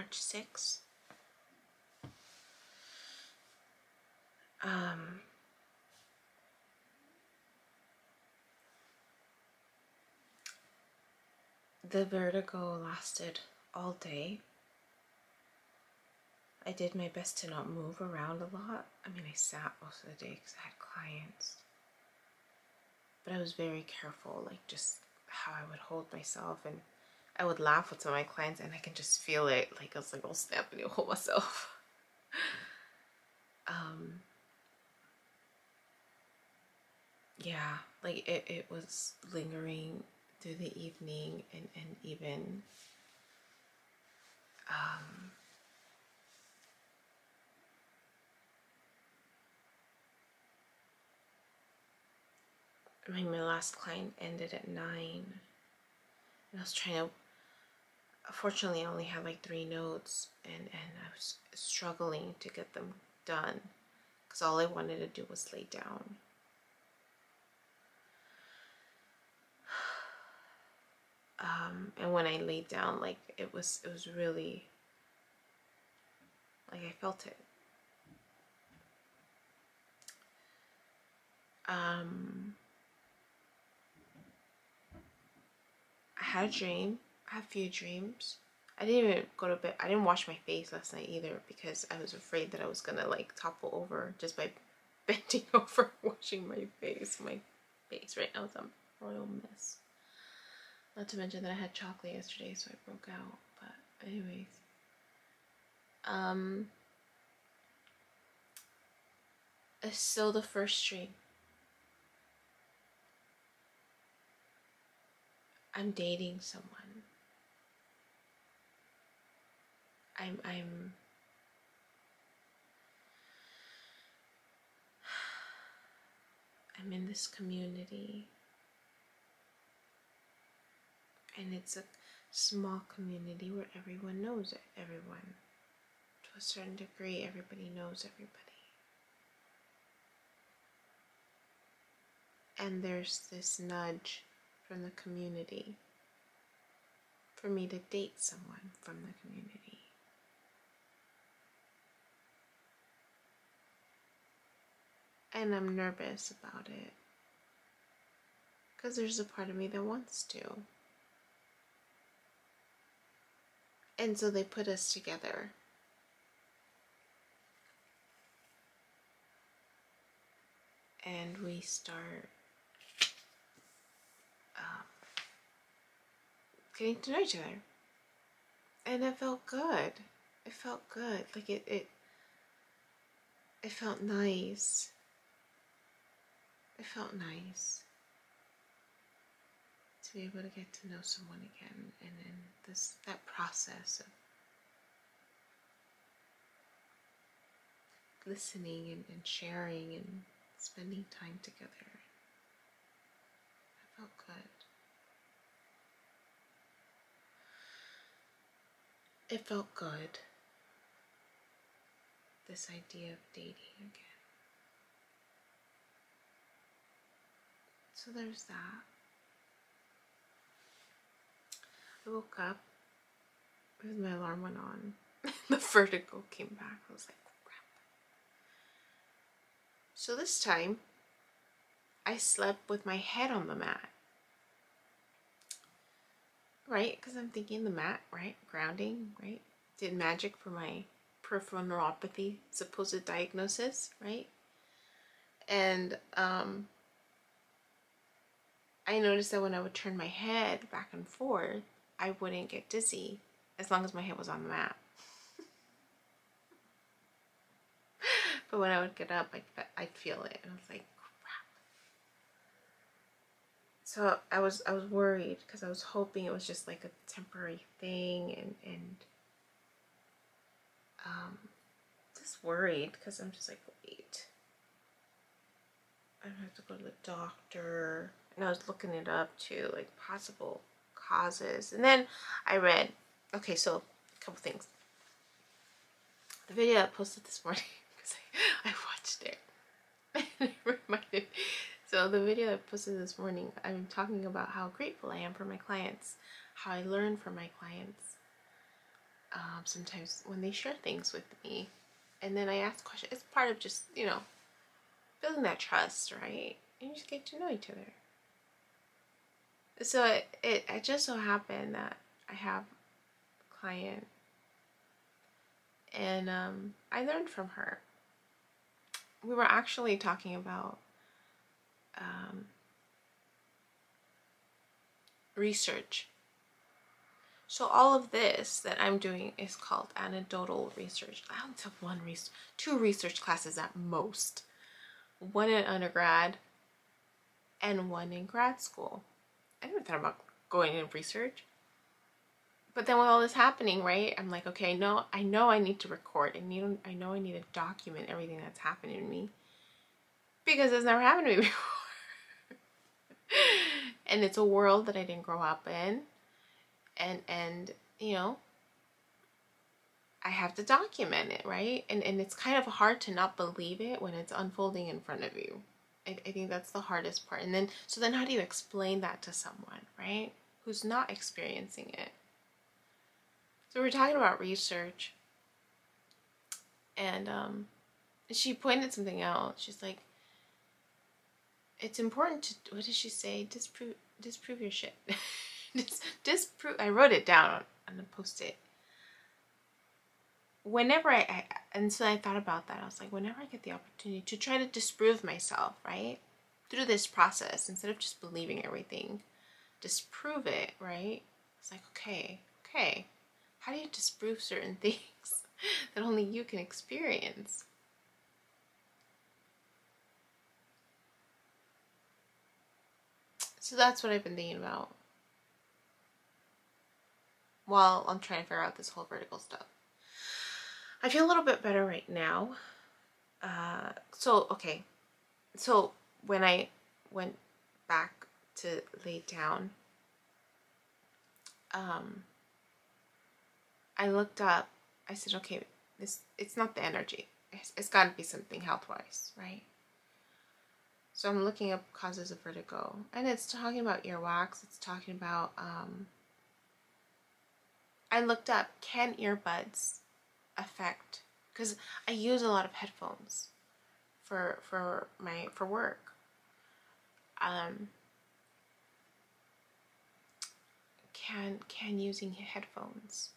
March 6th. The vertigo lasted all day. I did my best to not move around a lot. I mean, I sat most of the day because I had clients. But I was very careful, like just how I would hold myself. And I would laugh with some of my clients and I can just feel it. Like I was like, I'll snap and I'll hold myself. Yeah, like it was lingering through the evening and even my last client ended at 9, and I was trying to, fortunately I only had like 3 notes, and I was struggling to get them done because all I wanted to do was lay down. And when I laid down, like it was really, like I felt it. I had a dream. I had a few dreams. I didn't even go to bed. I didn't wash my face last night either because I was afraid that I was gonna like topple over just by bending over washing my face. My face right now is a royal mess. Not to mention that I had chocolate yesterday, so I broke out. But anyways, it's still the first dream. I'm dating someone. I'm in this community, and it's a small community where everyone knows everyone. To a certain degree, everybody knows everybody. And there's this nudge from the community for me to date someone from the community. And I'm nervous about it because there's a part of me that wants to. And so they put us together. And we start getting to know each other. And it felt good. It felt good. Like it felt nice. It felt nice to be able to get to know someone again, and then that process of listening and sharing and spending time together. It felt good. It felt good. This idea of dating again. So there's that. I woke up because my alarm went on. The vertigo came back. I was like, crap. So this time, I slept with my head on the mat. Right? Because I'm thinking the mat, right? Grounding, right? Did magic for my peripheral neuropathy supposed diagnosis, right? And I noticed that when I would turn my head back and forth, I wouldn't get dizzy as long as my head was on the mat. But when I would get up, I'd feel it, and I was like, crap. So I was worried because I was hoping it was just like a temporary thing, and just worried because I'm just like, wait, I have to go to the doctor. And I was looking it up too, like possible causes. And then I read, okay, so a couple things. The video I posted this morning, because I watched it, and it reminded me. So the video I posted this morning, I'm talking about how grateful I am for my clients, how I learn from my clients. sometimes when they share things with me. And then I ask questions. It's part of just, you know, building that trust, right? And you just get to know each other. So it just so happened that I have a client, and I learned from her. We were actually talking about research. So all of this that I'm doing is called anecdotal research. I only took two research classes at most. One in undergrad and one in grad school. I never thought about going in research. But then with all this happening, right, I'm like, okay, no, I know I need to record. I know I need to document everything that's happening to me. Because it's never happened to me before. And it's a world that I didn't grow up in. And you know, I have to document it, right? And it's kind of hard to not believe it when it's unfolding in front of you. I think that's the hardest part. And then, so then how do you explain that to someone, right, who's not experiencing it? So we're talking about research, and she pointed something out. She's like, it's important to, what did she say? Disprove your shit. Disprove. I wrote it down on the post-it. Whenever and so I thought about that. I was like, whenever I get the opportunity to try to disprove myself, right, through this process, instead of just believing everything, disprove it, right? It's like, okay, how do you disprove certain things that only you can experience? So that's what I've been thinking about while I'm trying to figure out this whole vertical stuff. I feel a little bit better right now. Okay. So when I went back to lay down, I looked up. I said, okay, it's not the energy. It's got to be something health-wise, right? So I'm looking up causes of vertigo, and it's talking about earwax. It's talking about, I looked up, can earbuds affect, because I use a lot of headphones for work. Can using headphones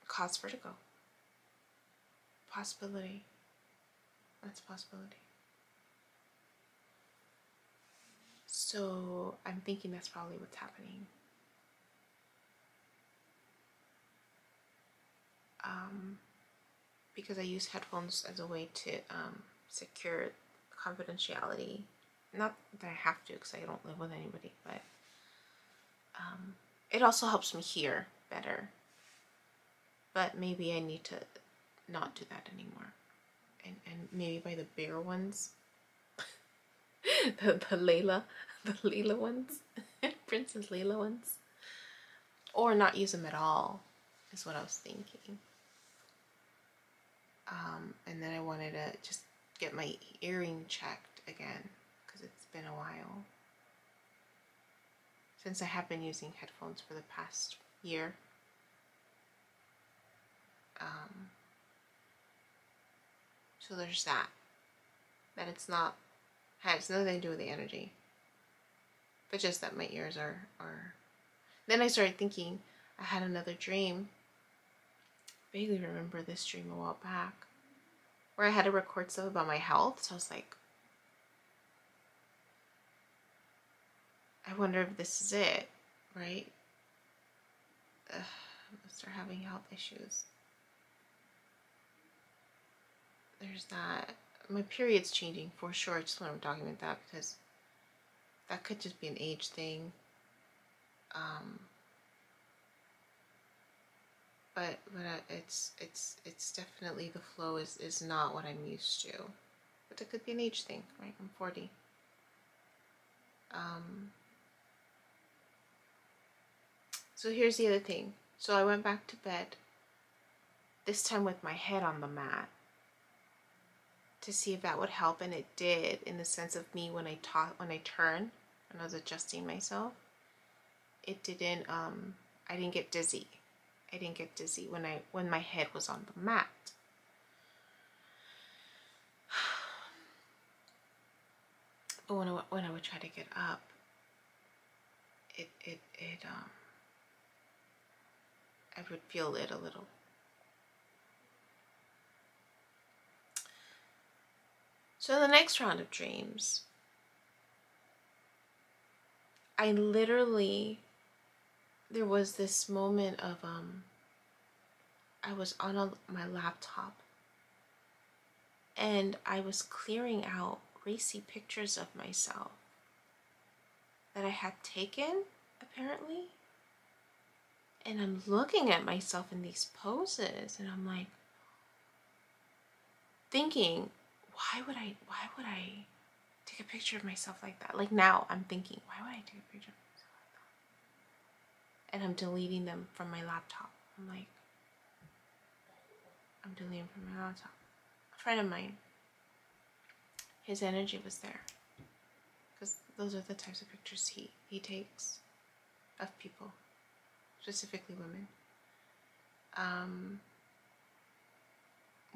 cause vertigo? Possibility. That's a possibility. So I'm thinking that's probably what's happening. Because I use headphones as a way to secure confidentiality. Not that I have to, because I don't live with anybody, but it also helps me hear better. But maybe I need to not do that anymore, and maybe buy the bigger ones, the Layla ones, Princess Layla ones, or not use them at all, is what I was thinking. And then I wanted to just get my hearing checked again, because it's been a while since I have been using headphones for the past year. So there's that it's not, has nothing to do with the energy, but just that my ears are. Then I started thinking, I had another dream. I vaguely remember this dream a while back, where I had to record stuff about my health. So I was like, I wonder if this is it, right? I'm gonna start having health issues. There's that. My period's changing for sure. I just want to document that, because that could just be an age thing. But it's definitely, the flow is not what I'm used to. But it could be an age thing, right? I'm 40. So here's the other thing. So I went back to bed, this time with my head on the mat, to see if that would help, and it did, in the sense of me when I turn, and I was adjusting myself. it didn't, I didn't get dizzy. I didn't get dizzy when my head was on the mat. But when I would try to get up, I would feel it a little. So the next round of dreams, I literally, there was this moment of, I was on my laptop and I was clearing out racy pictures of myself that I had taken, apparently. And I'm looking at myself in these poses and I'm like thinking, why would I take a picture of myself like that? Like now I'm thinking, why would I take a picture of myself like that? And I'm deleting them from my laptop. I'm deleting from my laptop. A friend of mine, his energy was there. Because those are the types of pictures he takes of people, specifically women.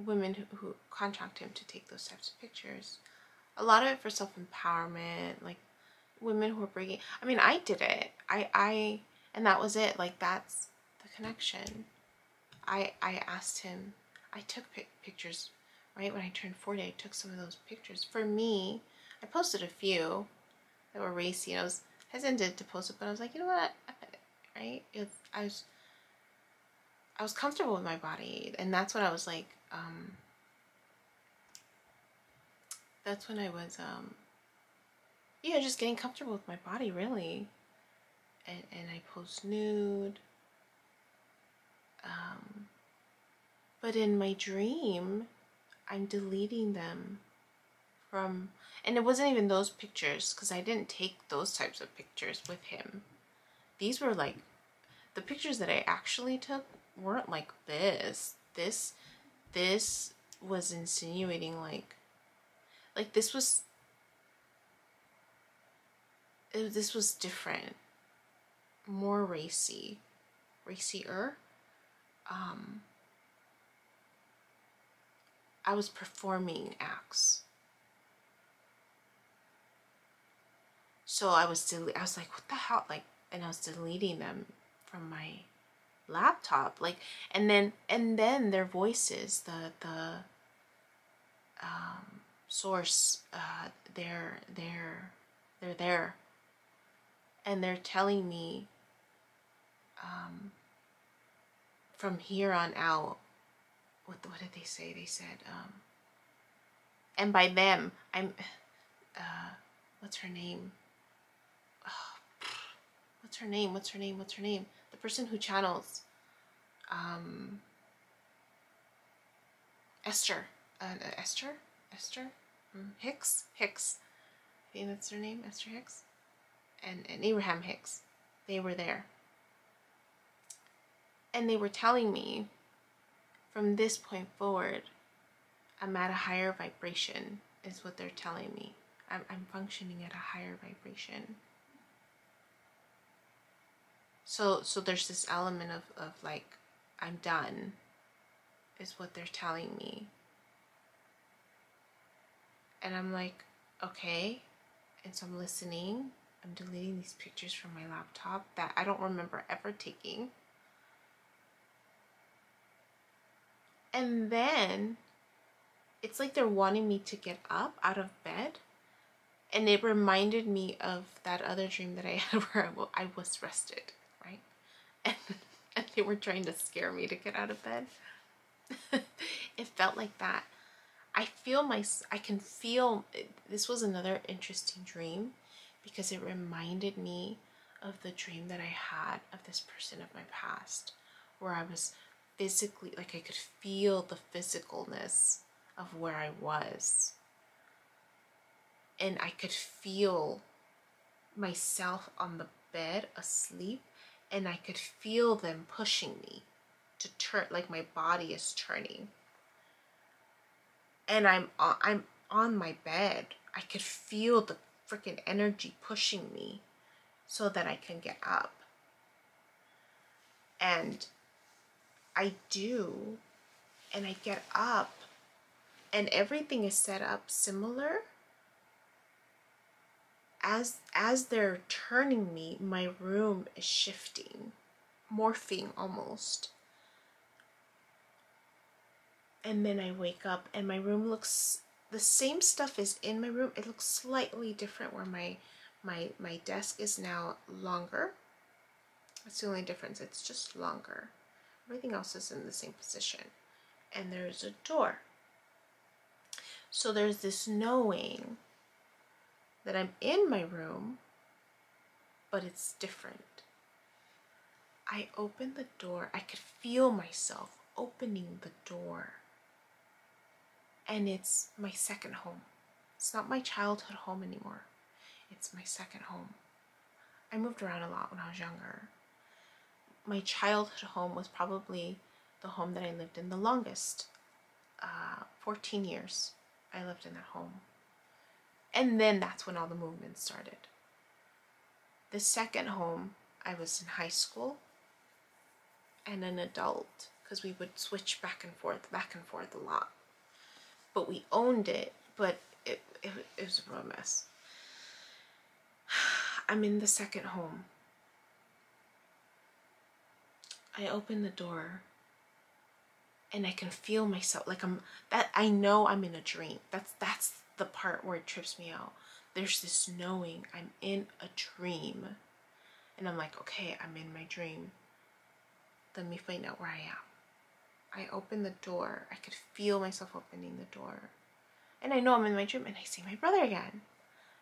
Women who contact him to take those types of pictures. A lot of it for self-empowerment, like women who are bringing, I mean, I did it. And that was it. Like, that's the connection. I asked him, I took pictures, right? When I turned 40, I took some of those pictures. For me, I posted a few that were racy. And I was hesitant to post it, but I was like, you know what? Right? I was comfortable with my body. And that's when I was like, that's when I was, yeah, just getting comfortable with my body, really. And I post nude. But in my dream, I'm deleting them from, and it wasn't even those pictures, because I didn't take those types of pictures with him. These were like, the pictures that I actually took weren't like this. This was insinuating like this was different, more racier. I was performing acts. So I was like, what the hell? Like, and I was deleting them from my laptop. Like, and then their voices, the source, they're there. And they're telling me, from here on out, what did they say? They said, and by them, I'm, what's her name? Oh, what's her name? The person who channels, Esther, Hicks. I think that's her name, Esther Hicks, and Abraham Hicks. They were there. And they were telling me, from this point forward, I'm at a higher vibration, is what they're telling me. I'm functioning at a higher vibration. So there's this element of like, I'm done, is what they're telling me. And I'm like, okay. And so I'm listening. I'm deleting these pictures from my laptop that I don't remember ever taking. And then it's like they're wanting me to get up out of bed. And it reminded me of that other dream that I had where I was rested, right? And they were trying to scare me to get out of bed. It felt like that. I can feel, this was another interesting dream because it reminded me of the dream that I had of this person of my past, where I was physically, like I could feel the physicalness of where I was. And I could feel myself on the bed asleep, and I could feel them pushing me to turn, like my body is turning. And I'm on my bed. I could feel the freaking energy pushing me so that I can get up. And I do, and I get up, and everything is set up similar. As they're turning me, my room is shifting, morphing almost. And then I wake up and my room looks, the same stuff is in my room. It looks slightly different where my desk is now longer. That's the only difference. It's just longer. Everything else is in the same position. And there's a door. So there's this knowing that I'm in my room, but it's different. I open the door. I could feel myself opening the door. And it's my second home. It's not my childhood home anymore. It's my second home. I moved around a lot when I was younger. My childhood home was probably the home that I lived in the longest. 14 years I lived in that home. And then that's when all the movement started. The second home, I was in high school and an adult, because we would switch back and forth a lot. But we owned it, but it was a real mess. I'm in the second home. I open the door and I can feel myself like I know I'm in a dream. That's the part where it trips me out. There's this knowing I'm in a dream. And I'm like, okay, I'm in my dream. Let me find out where I am. I open the door. I could feel myself opening the door. And I know I'm in my dream, and I see my brother again.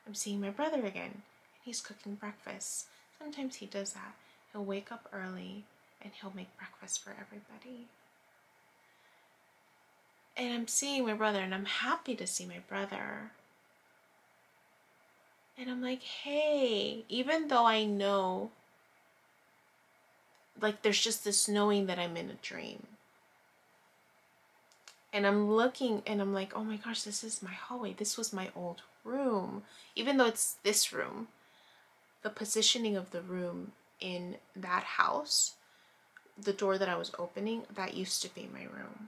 I'm seeing my brother again, and he's cooking breakfast. Sometimes he does that. He'll wake up early, and he'll make breakfast for everybody. And I'm seeing my brother, and I'm happy to see my brother. And I'm like, hey, even though I know, like there's just this knowing that I'm in a dream. And I'm looking and I'm like, oh my gosh, this is my hallway. This was my old room. Even though it's this room, the positioning of the room in that house, the door that I was opening, that used to be my room.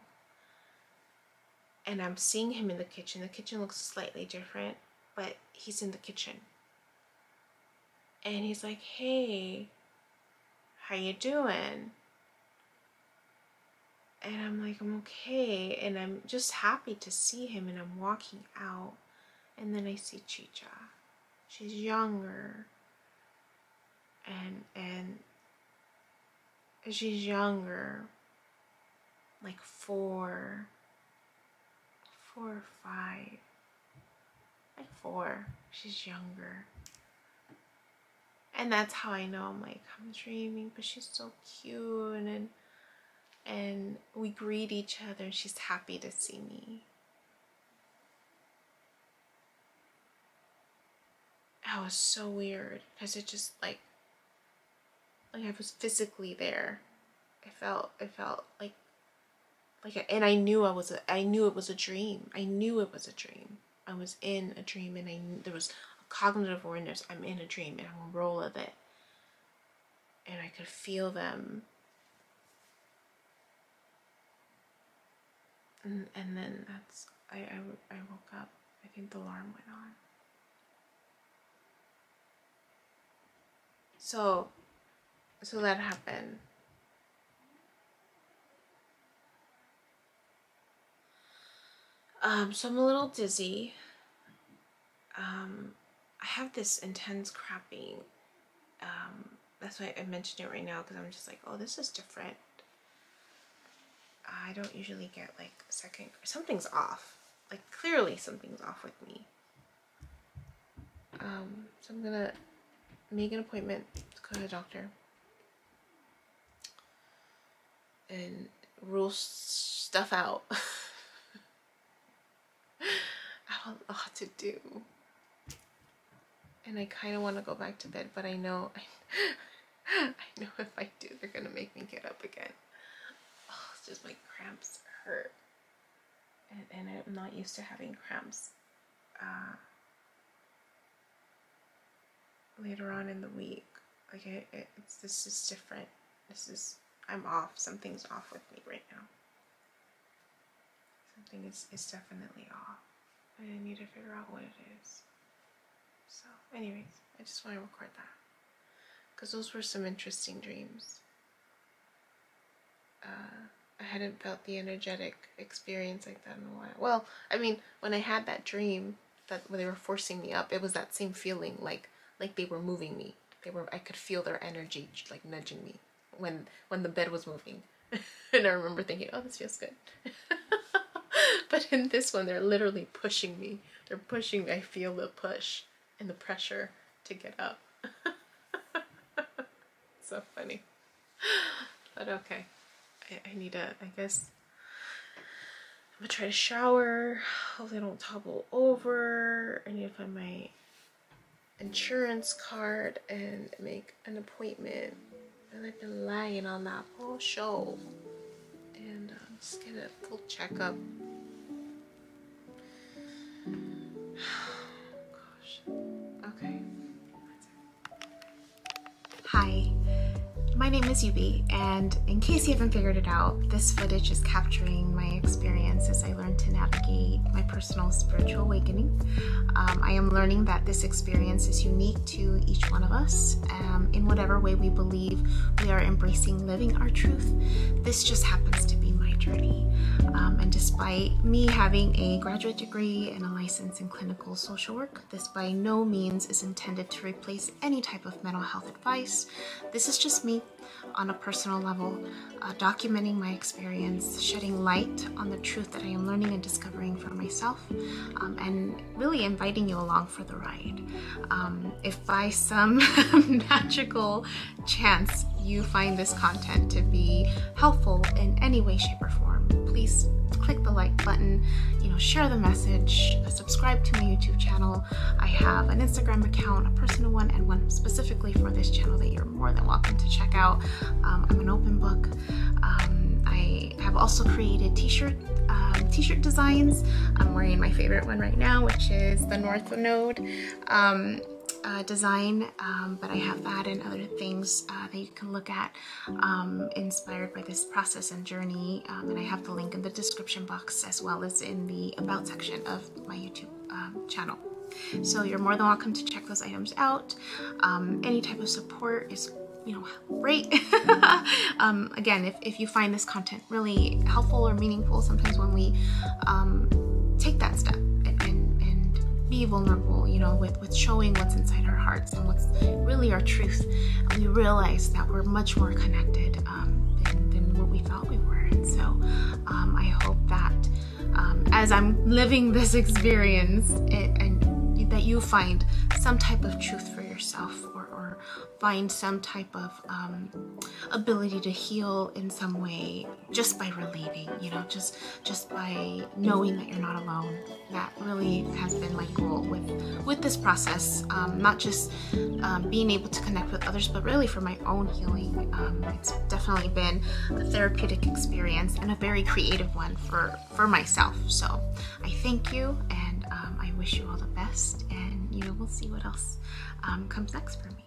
And I'm seeing him in the kitchen. The kitchen looks slightly different, but he's in the kitchen. And he's like, hey, how you doing? And I'm like, I'm okay. And I'm just happy to see him. And I'm walking out. And then I see Chicha. She's younger. And she's younger. Like 4 or 5. Like 4. She's younger. And that's how I know I'm like, I'm dreaming. But she's so cute. And we greet each other, and she's happy to see me. That was so weird, because it just like I was physically there. It felt like, and I knew it was a dream. I knew it was a dream. I was in a dream, and I knew there was a cognitive awareness. I'm in a dream, and I'm gonna roll with it. And I could feel them. And then I woke up. I think the alarm went on. So that happened. So I'm a little dizzy. I have this intense crapping. That's why I mentioned it right now, because I'm just like, oh, this is different. I don't usually get like something's off. Like clearly something's off with me. So I'm gonna make an appointment to go to the doctor and rule stuff out. I have a lot to do. And I kind of want to go back to bed, but I know if I do, they're gonna make me get up again. Oh, it's just my cramps hurt, and I'm not used to having cramps later on in the week. Like this is different. I'm off. Something's off with me right now. Something is definitely off. I need to figure out what it is. So anyways, I just want to record that. Because those were some interesting dreams. I hadn't felt the energetic experience like that in a while. Well, I mean, when I had that dream, that when they were forcing me up, it was that same feeling, like they were moving me. I could feel their energy, like nudging me when the bed was moving. And I remember thinking, oh, this feels good. But in this one, they're literally pushing me. They're pushing me. I feel the push and the pressure to get up. So funny. But okay. I need to, I guess, I'm gonna try to shower. Hopefully I don't topple over. I need to find my insurance card and make an appointment. And I've been lying on that whole show. And just get a full checkup. Gosh. Okay. Hi. My name is Yubi, and in case you haven't figured it out, this footage is capturing my experience as I learn to navigate my personal spiritual awakening. I am learning that this experience is unique to each one of us, in whatever way we believe we are embracing living our truth. This just happens to be my journey. And despite me having a graduate degree and a license in clinical social work, this by no means is intended to replace any type of mental health advice. This is just me on a personal level, documenting my experience, shedding light on the truth that I am learning and discovering for myself, and really inviting you along for the ride. If by some magical chance you find this content to be helpful in any way, shape, or form, please click the like button, share the message, subscribe to my YouTube channel. I have an Instagram account, a personal one, and one specifically for this channel that you're more than welcome to check out. I'm an open book. I have also created t-shirt designs. I'm wearing my favorite one right now, which is the North Node design, but I have that and other things that you can look at inspired by this process and journey, and I have the link in the description box as well as in the about section of my YouTube channel. So you're more than welcome to check those items out. Any type of support is great. Again, if you find this content really helpful or meaningful, sometimes when we take that step and be vulnerable, with showing what's inside our hearts and what's really our truth, we realize that we're much more connected than what we thought we were. And so I hope that as I'm living this experience, and that you find some type of truth for yourself, or find some type of ability to heal in some way just by relieving, just by knowing that you're not alone. That really has been my goal with this process, not just being able to connect with others, but really for my own healing. It's definitely been a therapeutic experience and a very creative one for myself. So I thank you, and I wish you all the best, and we'll see what else comes next for me.